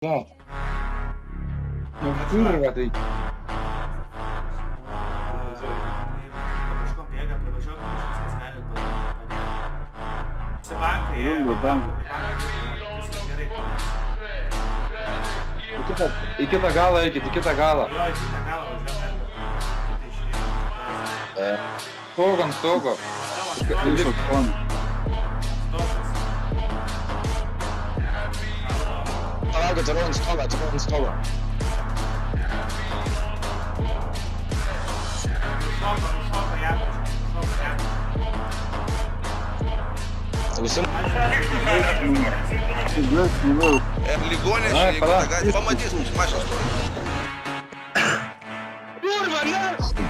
Jo. Nu, kurva, tai. Kažko bėga, pravažiuok, kažkas gali padėti. Su bankai, viskas gerai. Į kitą galą eikit, į kitą galą. Jo, į kitą galą važiuok, kitą išrinkti. Stogo ant stogo. Palaukit, turiu ant stogo. Šoka, jėga. Visi Ligoninė, Ai, jeigu pala. negali, pamatys mūsų mašinos stovi. Kurva, nahui!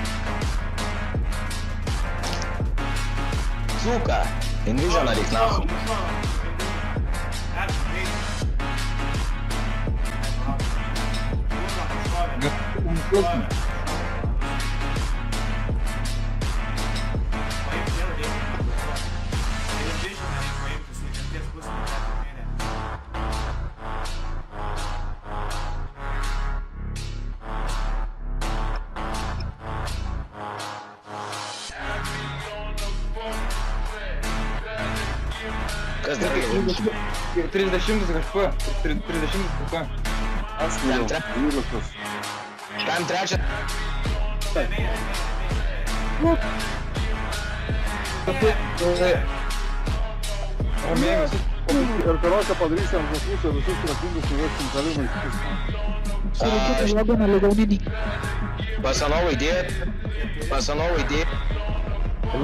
Suka, Invision reik nahui. Kas dar jau? 30 HP. 30 HP. Tam trečią. Romėjas. Ir karočią padarysim ant pusę visus trakingus suvesim kalimai. Basanovo idėja.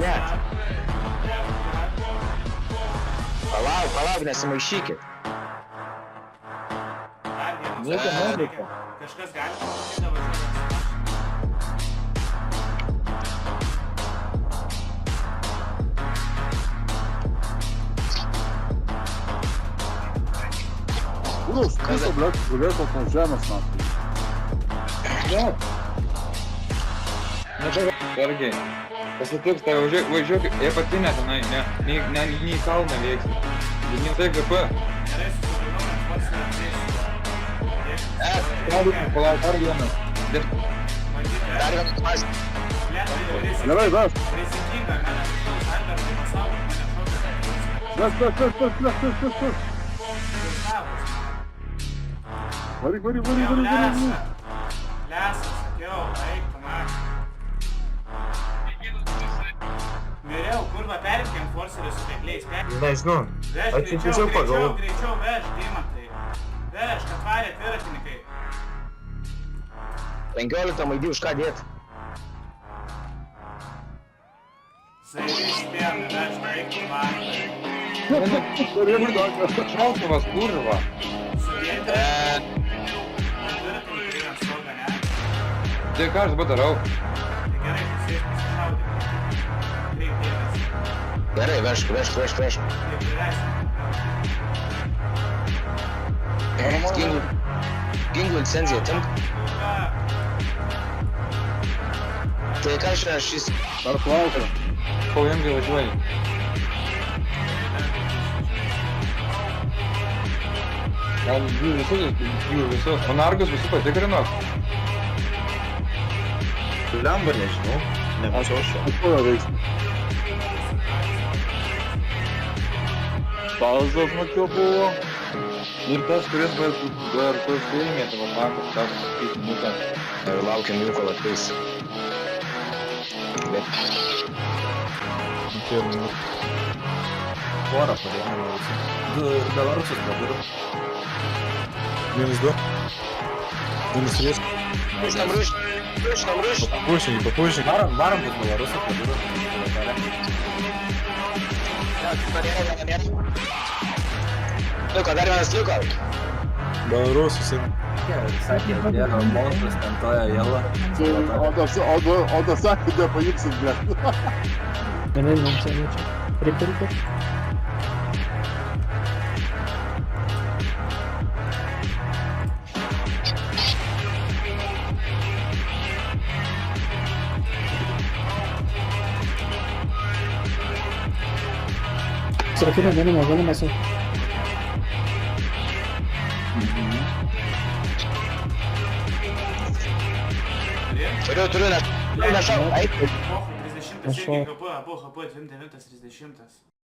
Ne. Palauk, nesimaišykit. Kažkas gali pamatyti važiuoti. Kurus, viso, blėt, gulėtos nuo žemės naktį. Sergiai. Pasitiks, tai važiuok į apatinę tenai, ne į kalną veiksi. Ne tai GP. Gerai, susirinau, kad pats Palauk, dar vieną. Dar vienas mažas. Gerai, ves. Rizikinga, mane šaus, Albertai pasaugo, mane šaus. Ves. Varyk. Lesa, sakiau, eik, pamaš. Miriau, kurva, perimkiam forcerį su pekliais, Nežinau. Vež, Atsiprašau, pagalvoju. greičiau, vež, Dimantai. Vež, kad varė dviratininkai. 15 maidį už ką dėt? Spėjom, vež, eik, varė. Šautuvas, kurva. Sudėti. Dviratininkai ant stogą, ne? Tai ką aš dabar darau? Tai gerai, pasėk, pasišaudė. Kreip dėmesį. Gerai, vežk. Taip, prileisim. Ginklų licenziją timk. Tai ką šis? Ar plaukia? Pavojingai važiuoji. Gal jų visus. Monargus visų patikrino. Lemba nežinau. Nemačiau šio. Atkojo veiksmą. Balzas mačiau buvo. Ir tas, kuris dar tu filmė, tavo makas, tas kaip nuka. Ir laukiam jų, kol ateis. Bet Porą padėjome visi. Du Belarusas pradaro. -2. -3. Ruškam. Papušink. Varom pas Belarusą pradaro. Liko, dar vienas liko. Belarusas. Sakė, dėra monstras ten toje jėla. O da sakė, nepaimsim, blėt. Gerai, mums čia. Pripirkit. Serafina, galim masuk. Turiu, nešau, eik. Pochai, 30 irgi HP, abu HP, 29-30.